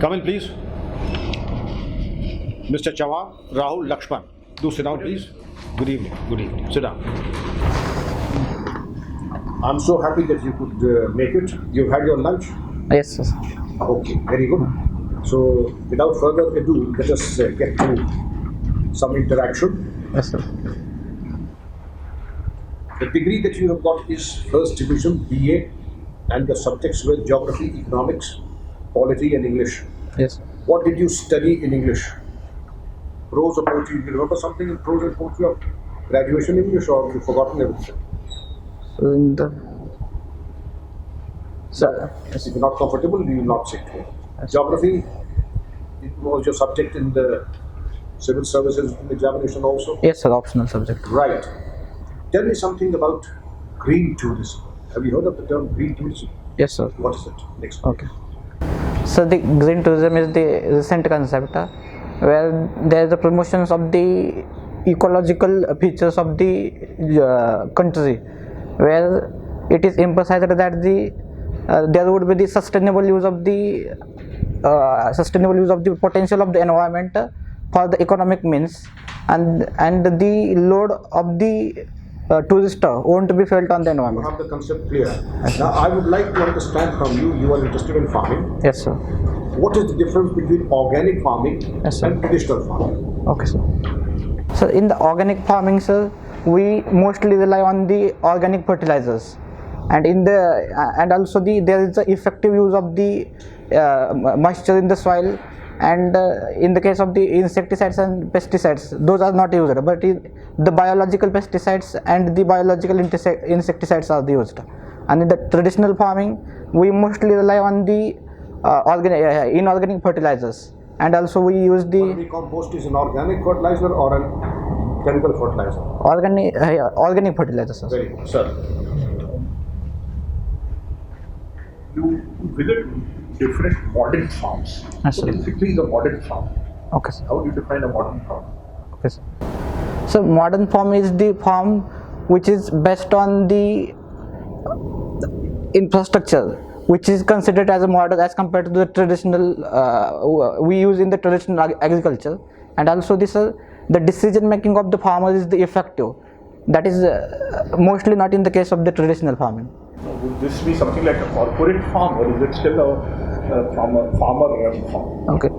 Come in, please. Mr. Chavan Rahul Laxman. Do sit down, please. Good evening. Good evening. Sit down. I'm so happy that you could make it. You've had your lunch? Yes, sir. Okay, very good. So, without further ado, let us get to some interaction. Yes, sir. The degree that you have got is first division BA, and the subjects were geography, economics, polity, and English. Yes. What did you study in English? Prose or poetry? Do you remember something in prose and poetry of graduation English, or you've forgotten everything? So in the If you're not comfortable, you will not sit here. Geography, it was your subject in the civil services examination also? yes, sir. Optional subject. Right. Tell me something about green tourism. Have you heard of the term green tourism? Yes, sir. What is it? Next. Okay. So the green tourism is the recent concept where there is the promotions of the ecological features of the country, where it is emphasized that there would be the sustainable use of the potential of the environment for the economic means, and the load of the tourist won't be felt on the You environment. have the concept clear. Now, I would like to understand from you, you are interested in farming. Yes, sir. What is the difference between organic farming Yes, sir. and traditional farming? Okay, sir. So in the organic farming, sir, we mostly rely on the organic fertilizers, and also there is the effective use of the moisture in the soil, and in the case of the insecticides and pesticides, those are not used, but the biological pesticides and the biological insecticides are used. And in the traditional farming, we mostly rely on the inorganic fertilizers, and also we use the Vermicompost is an organic fertilizer or an chemical fertilizer? organic fertilizers, sir. Very good, sir. You visit different modern farms. Yes, sir. What exactly is a modern farm? Okay, sir. How do you define a modern farm? Okay, sir. So modern farm is the farm which is based on the infrastructure, which is considered as a modern as compared to the traditional we use in the traditional agriculture, and also the decision making of the farmer is the effective. That is mostly not in the case of the traditional farming. Would this be something like a corporate farm, or is it still a farmer-run farm? Okay.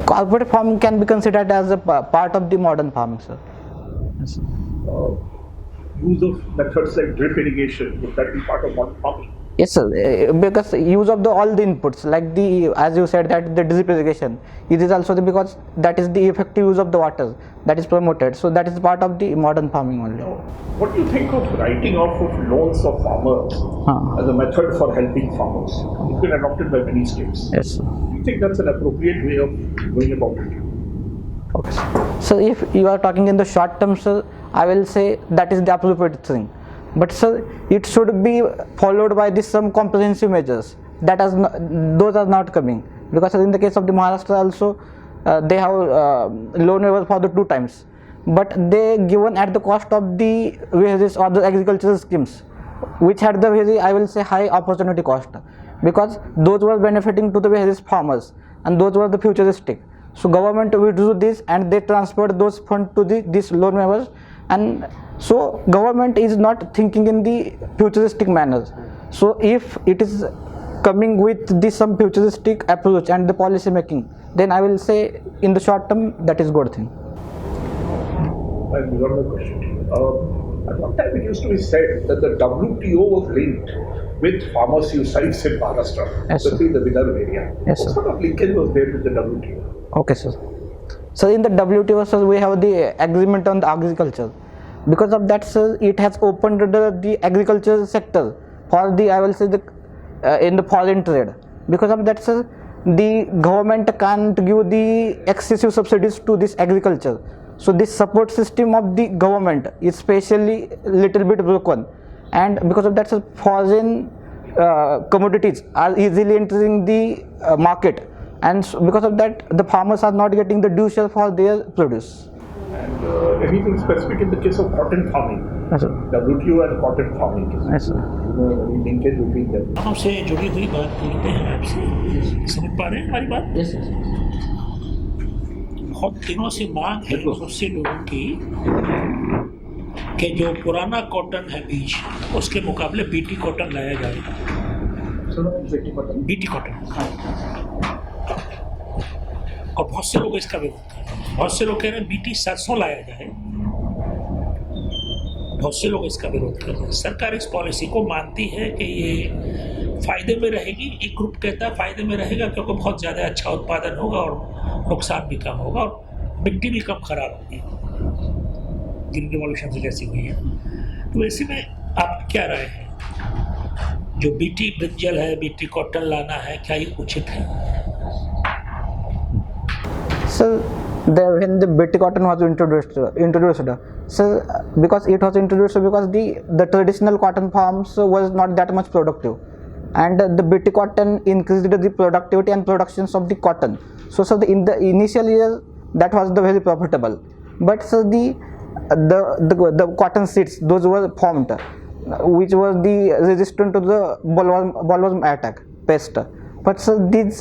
Corporate farming can be considered as a part of the modern farming, sir. Yes, sir. Use of methods like drip irrigation, would that be part of modern farming? Yes, sir. Because use of all the inputs, like as you said, that the drip irrigation, it is also because that is the effective use of the water that is promoted. So that is part of the modern farming only. What do you think of writing off of loans of farmers as a method for helping farmers? It's been adopted by many states. Yes, sir. Do you think that's an appropriate way of going about it? Okay, sir. So if you are talking in the short term, sir, I will say that is the appropriate thing. But sir, it should be followed by some comprehensive measures. Those are not coming, because in the case of the Maharashtra also, they have loan waiver for the 2 times, but they given at the cost of the various other agricultural schemes, which had the very, I will say, high opportunity cost, because those were benefiting to the various farmers and those were the futuristic. So government withdrew this and they transferred those funds to these loan waivers, and so government is not thinking in the futuristic manner. So if it is coming with some futuristic approach and the policy making, then I will say in the short term that is good thing. And one more question to you. At one time it used to be said that the WTO was linked with farmers' use sites in Maharashtra, Yes, especially in the Vidarbha area. Yes, What sir. sort of linkage was there with the WTO? Okay, sir. So in the WTO, sir, we have the agreement on the agriculture. Because of that, sir, it has opened the agriculture sector for the, I will say, in the foreign trade. Because of that, sir, the government can't give the excessive subsidies to this agriculture. So this support system of the government is especially little bit broken, and because of that, sir, foreign commodities are easily entering the market, and because of that, the farmers are not getting the due share for their produce. And anything specific in the case of cotton farming? Yes, sir. WTO and cotton farming. Yes, sir. Any linkage between them? हमसे जुड़ी हुई बात बोलते हैं आपसे, समझ पा रहे हैं हमारी बात? Yes, sir. बहुत दिनों से मांग है उससे लोगों की कि जो पुराना कॉटन है बीज उसके मुकाबले बीटी कॉटन लाया जाए। बीटी कॉटन और बहुत से लोग इसका विरोध कर रहे हैं। बहुत से लोग कह रहे हैं बीटी सरसों लाया जाए। बहुत से लोग इसका विरोध कर रहे हैं। सरकार इस पॉलिसी को मानती है कि ये फायदे में रहेगी। एक ग्रुप कहता है फायदे में रहेगा क्योंकि बहुत ज़्यादा अच्छा उत्पादन होगा और नुकसान भी कम होगा और मिट्टी भी कम खराब होगी, ग्रीन रिवॉल्यूशन से जैसी हुई है। तो ऐसे में आप क्या राय है? जो बीटी ब्रिंजल है, बीटी कॉटन लाना है, क्या ये उचित है? So when the BT cotton was introduced, so because it was introduced because the traditional cotton farms was not that much productive, and the BT cotton increased the productivity and productions of the cotton. So in the initial years that was the very profitable, but so the cotton seeds those were formed, which was the resistant to the bollworm attack pest. But so these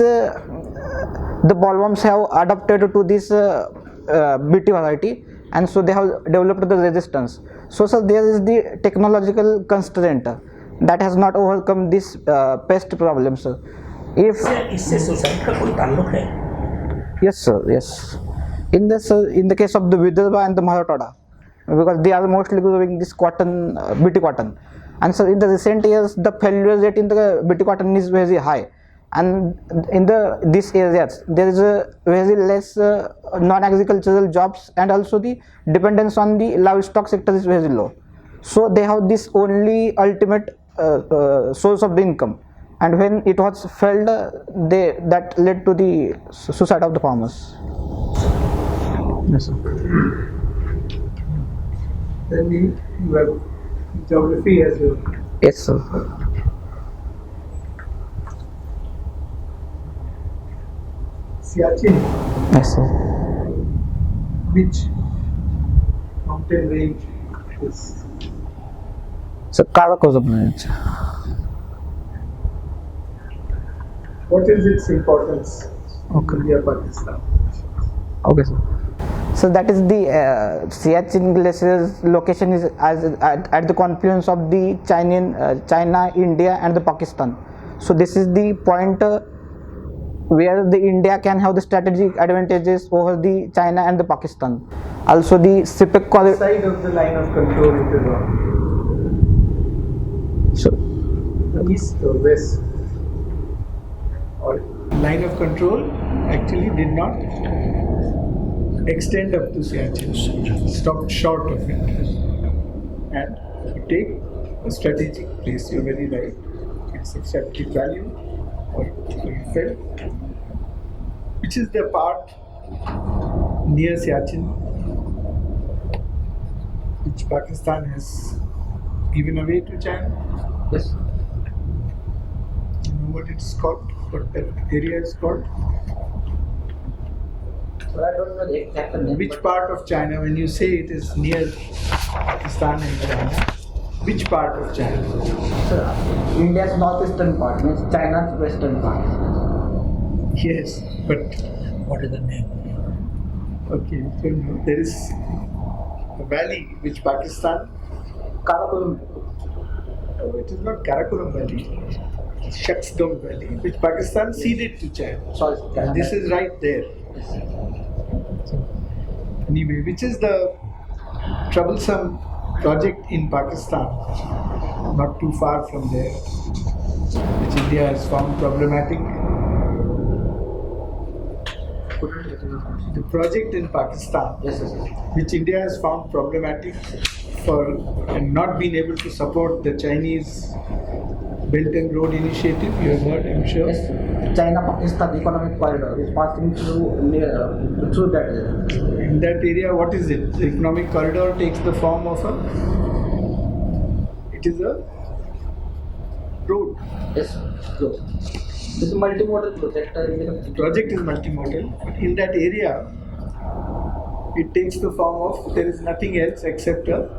the bollworms have adapted to this BT variety, and so they have developed the resistance. So there is the technological constraint that has not overcome this pest problems. If इससे society का कोई ताल्लुक है? yes, sir, yes. In the case of the Vidarbha and the Marathwada, because they are mostly growing this cotton, BT cotton, and so in the recent years the failure rate in the BT cotton is very high, and in these areas there is a very less non-agricultural jobs, and also the dependence on the livestock sector is very low. So they have this only ultimate source of the income, and when it was failed, that led to the suicide of the farmers. Yes, sir. Then you have geography as well. Yes, sir. Siachen, Yes, sir. which mountain range is? So Karakoram range. What is its importance Okay. in India, Pakistan? Okay, sir. So that is the Siachen Glacier's location is at the confluence of the China, India, and the Pakistan. So this is the point where the India can have the strategic advantages over the China and the Pakistan. Also the CPEC corridor. Side of the line of control it is on. So East or west? Or line of control actually did not extend up to Siachen, stopped short of it. And you take a strategic place, you're very right, it's of strategic value, or you felt, which is the part near Siachen, which Pakistan has given away to China. yes, You know what it's called, what that area is called? so I don't know the exact name. Which part of China, when you say it is near Pakistan and China, which part of China? India's northeastern part means China's western part. Yes, but What is the name? okay, so there is a valley which Pakistan, Karakoram. no, it is not Karakoram Valley, it's 𝐾𝐥𝐻𝐬 Valley, which Pakistan ceded to China. Sorry, And this is right there. Anyway, which is the troublesome project in Pakistan, not too far from there, which India has found problematic. The project in Pakistan, Yes, yes, yes. which India has found problematic for and not been able to support the Chinese Belt and Road Initiative, you have heard, I'm sure. Yes, China-Pakistan economic corridor is passing through that area. In that area, what is it? The economic corridor takes the form of it is a road. Yes, close. This is multimodal project. The project is multimodal, but in that area, it takes the form of there is nothing else except a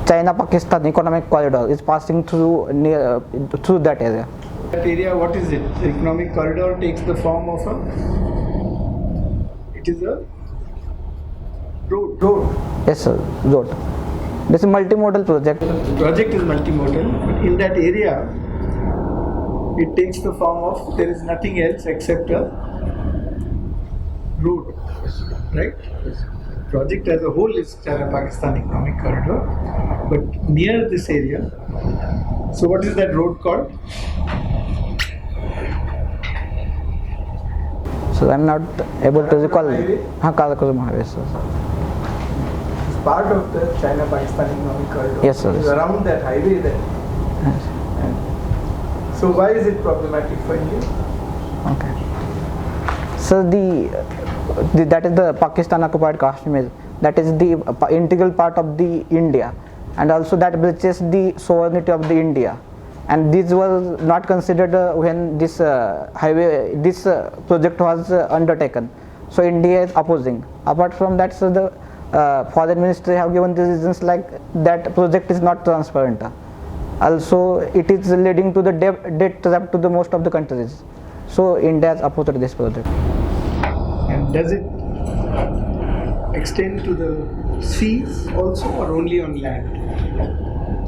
China-Pakistan economic corridor is passing through through that area. that area. What is it? The economic corridor takes the form of it is a road. Yes, sir. Road. This is a multimodal project. The project is multimodal, but in that area, it takes the form of there is nothing else except a road, right? Project as a whole is China-Pakistan economic corridor, but near this area. So, what is that road called? So I'm not able to recall. Highway? Karakoram highway, sir. It's part of the China-Pakistan economic corridor. Yes, sir. It's around that highway there. And so, why is it problematic for India? Okay. So that is the Pakistan occupied Kashmir. That is the integral part of the India, and also that breaches the sovereignty of the India. And this was not considered when this project was undertaken. So India is opposing. Apart from that, so the foreign ministry have given the reasons like that project is not transparent. Also, it is leading to the debt trap to the most of the countries. So India has opposed this project. And does it extend to the seas also, or only on land?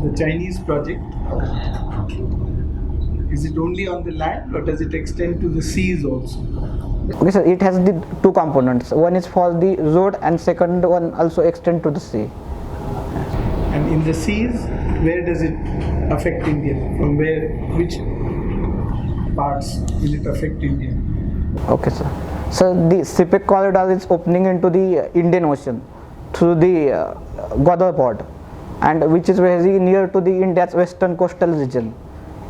The Chinese project, is it only on the land, or does it extend to the seas also? Okay, sir. It has the two components. One is for the road, and second one also extend to the sea. And in the seas, where does it affect India? From where, which parts will it affect India? Okay, sir. So the CPEC corridor is opening into the Indian Ocean through the Gwadar port, and which is very near to the India's western coastal region.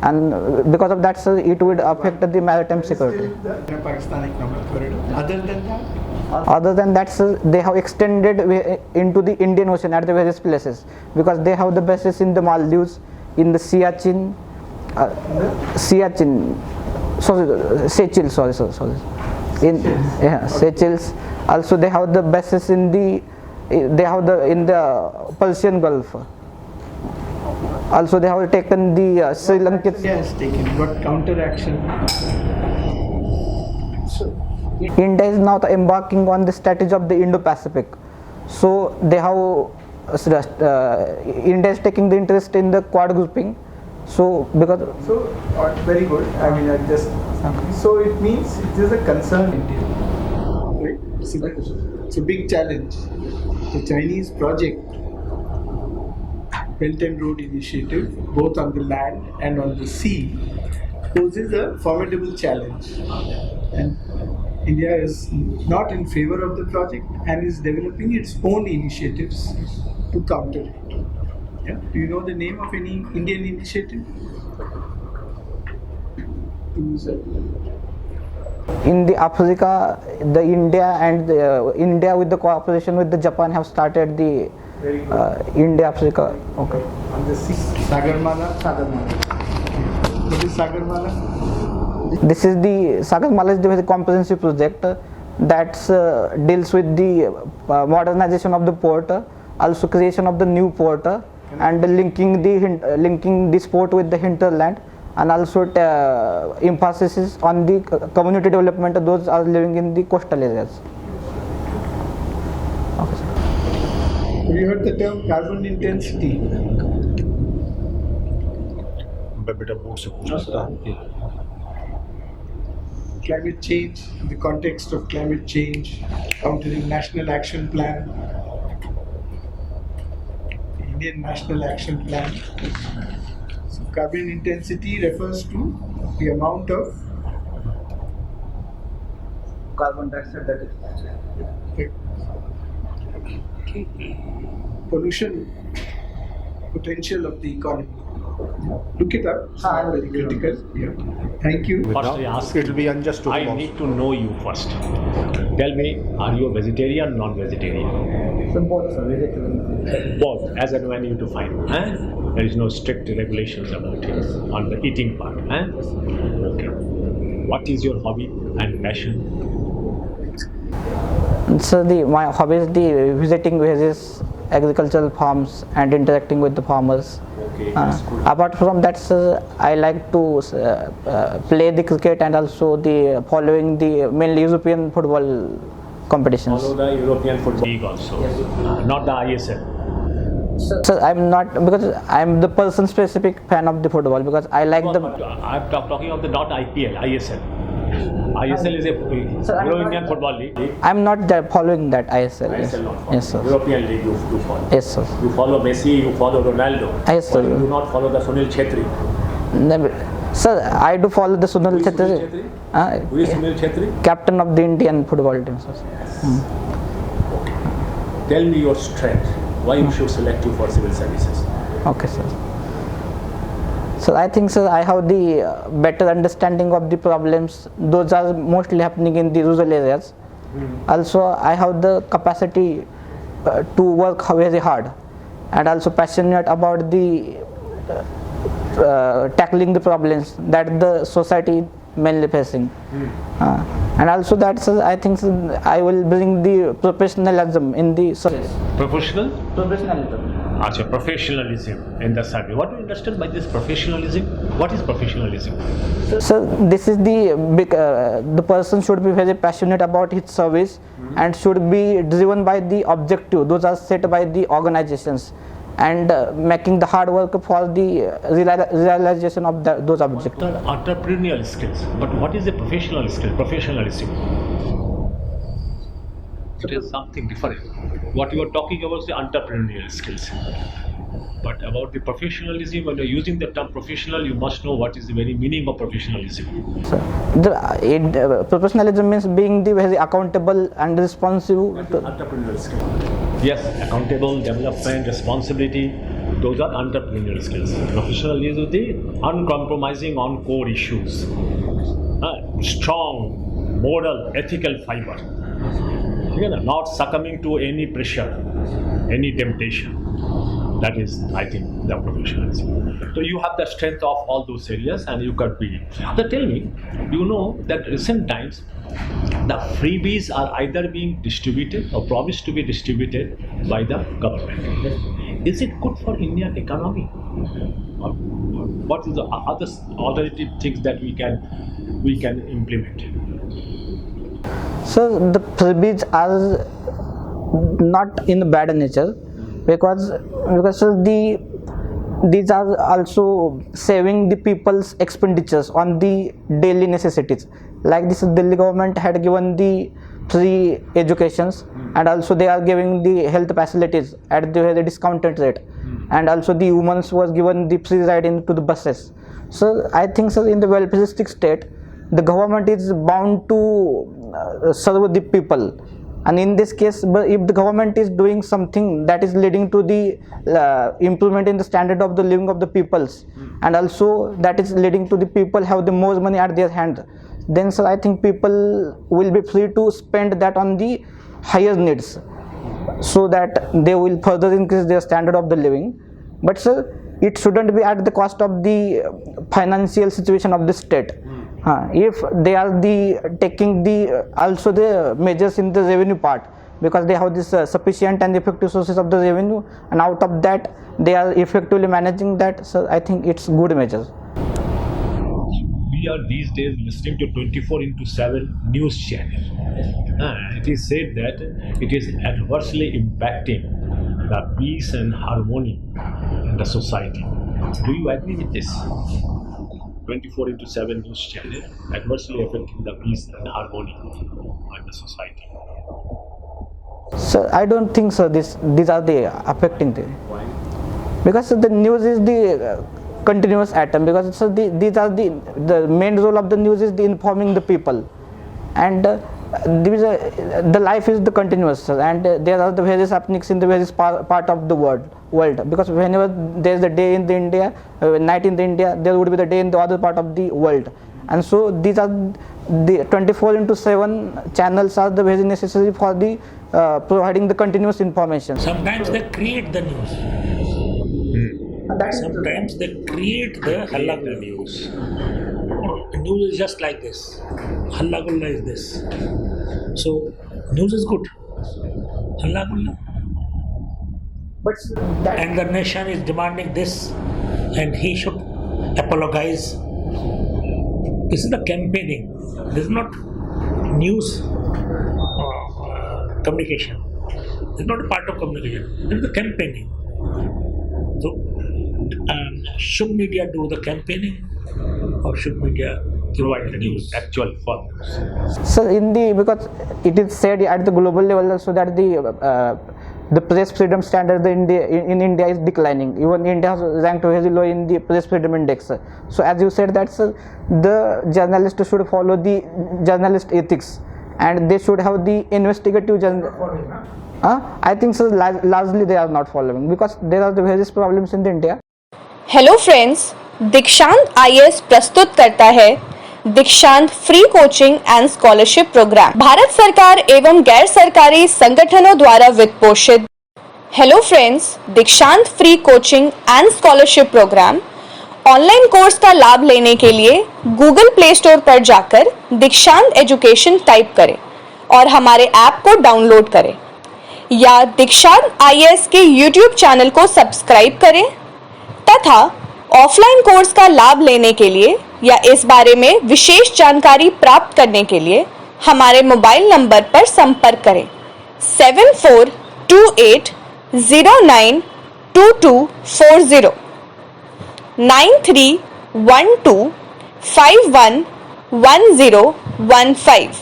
And because of that, sir, it would affect the maritime security. The Pakistan economic corridor. Other than that, sir, they have extended into the Indian Ocean at the various places, because they have the bases in the Maldives, in the Seychelles. Seychelles. Also, they have the bases in the Persian Gulf. Also, they have taken the Sri Lankan. India has taken what counter action? India is now embarking on the strategy of the Indo-Pacific. So they have India is taking the interest in the Quad grouping. So because Very good. I mean, so it means it is a concern India. Right? It's a big challenge. The Chinese project, Belt and Road Initiative, both on the land and on the sea, poses a formidable challenge. And India is not in favor of the project and is developing its own initiatives to counter it. Yeah? Do you know the name of any Indian initiative? in the Africa, the India with the cooperation with the Japan have started the India Africa. Okay. On the sea, Sagarmala. What is Sagarmala? This is the Sagarmala is the very comprehensive project that deals with the modernization of the port, also creation of the new port, and linking this port with the hinterland, and also emphasis on the community development of those are living in the coastal areas. Okay, sir. Have you heard the term carbon intensity? Climate change, in the context of climate change, countering National Action Plan, the Indian National Action Plan. So carbon intensity refers to the amount of Carbon dioxide that is. pollution potential of the economy. Look it up. It's not very critical. Yeah. Thank you. First, I ask, It will be unjust to I them also. need to know you first. Tell me, are you a vegetarian, non-vegetarian? So both, sir, vegetarian. Both, as and when you define. There is no strict regulations about it on the eating part. Okay. What is your hobby and passion? So my hobby is the visiting various agricultural farms and interacting with the farmers. Okay, that's good. Apart from that, sir, I like to play the cricket and also the following the mainly European football competitions. Follow the European Football League also, not the ISL. So I'm not, because I'm the person specific fan of the football, because I like the. I'm talking of the not IPL, ISL. ISL is a European Football League. I'm not following that ISL. ISL not follow. Yes, sir. European League you follow. Yes, sir. You follow Messi, you follow Ronaldo. Yes, sir. But you do not follow the Sunil Chhetri. Sir, I do follow the Sunil Who is Sunil Chhetri, Chhetri? Who is Sunil Chhetri? captain of the Indian football team, sir. Tell me your strength. Why you should select you for civil services? Okay, sir. So I think, sir, I have the better understanding of the problems. Those are mostly happening in the rural areas. Also, I have the capacity to work very hard, and also passionate about the tackling the problems that the society mainly facing. And also that, sir, I think, sir, I will bring the professionalism in the service. Professionalism in the service. What do you understand by this professionalism? What is professionalism? So this is the person should be very passionate about his service and should be driven by the objective. Those are set by the organizations, and making the hard work for the realization of those objectives. The entrepreneurial skills. But what is the professional skill? Professionalism. It is something different. What you are talking about is the entrepreneurial skills. But about the professionalism, when you are using the term professional, you must know what is the very meaning of professionalism. So professionalism means being the very accountable and responsive. Entrepreneurial skill. Yes, accountable, development, responsibility, those are entrepreneurial skills. Professionalism is the uncompromising on core issues. Strong, moral, ethical fiber. Not succumbing to any pressure, any temptation. That is, I think, the professionalism. So you have the strength of all those areas and you can be. So tell me, you know that recent times, the freebies are either being distributed or promised to be distributed by the government. Is it good for Indian economy? Or what is the other alternative things that we can implement? So the freebies are not in bad nature, because these are also saving the people's expenditures on the daily necessities. Like this, Delhi government had given the free educations, and also they are giving the health facilities at the very discounted rate, and also the women was given the free ride into the buses. So I think, sir, in the welfareistic state, the government is bound to serve the people. And in this case, if the government is doing something that is leading to the improvement in the standard of the living of the peoples, and also that is leading to the people have the more money at their hand, then, sir, I think people will be free to spend that on the higher needs, so that they will further increase their standard of the living. But, sir, it shouldn't be at the cost of the financial situation of the state. If they are taking also the measures in the revenue part, because they have this sufficient and effective sources of the revenue, and out of that they are effectively managing that, so I think it's good measures. We are these days listening to 24/7 news channel. It is said that it is adversely impacting the peace and harmony in the society. Do you agree with this? 24/7 news channel adversely affecting the peace and harmony in the society. So I don't think so. These are the affecting thing. Why? Because the news is the continuous atom. Because these are the main role of the news is the informing the people, and the life is the continuous, and there are the various happenings in the various part of the world. Because whenever there is a day in the India, night in the India, there would be the day in the other part of the world. And so these are the 24/7 channels are the very necessary for the providing the continuous information. Sometimes they create the news. Sometimes they create the halagulla news. News is just like this. Halagulla is this. So news is good. हल्ला गुल्ला. But that And the nation is demanding this, and he should apologize. This is the campaigning. This is not news communication. This is not a part of communication. This is the campaigning. So, should media do the campaigning, or should media provide the news? Actual for So because it is said at the global level also that the press freedom standard in India is declining. Even India has ranked very low in the press freedom index. So as you said that the journalist should follow the journalist ethics and they should have the investigative I think so largely they are not following because there are the various problems in India. Hello friends, Dikshant IAS प्रस्तुत करता है Dikshant free coaching and scholarship programme, Bharat सरकार एवं गैर सरकारी संगठनों द्वारा वित्त पोषित। Hello friends, Dikshant free coaching and scholarship programme online course का लाभ लेने के लिए गूगल प्ले स्टोर पर जाकर दीक्षांत एजुकेशन टाइप करें और हमारे ऐप को डाउनलोड करें, या दीक्षांत IAS के YouTube चैनल को सब्सक्राइब करें तथा ऑफलाइन कोर्स का लाभ लेने के लिए या इस बारे में विशेष जानकारी प्राप्त करने के लिए हमारे मोबाइल नंबर पर संपर्क करें 7428092240 9312511015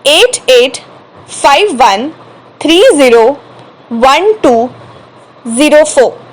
8851301204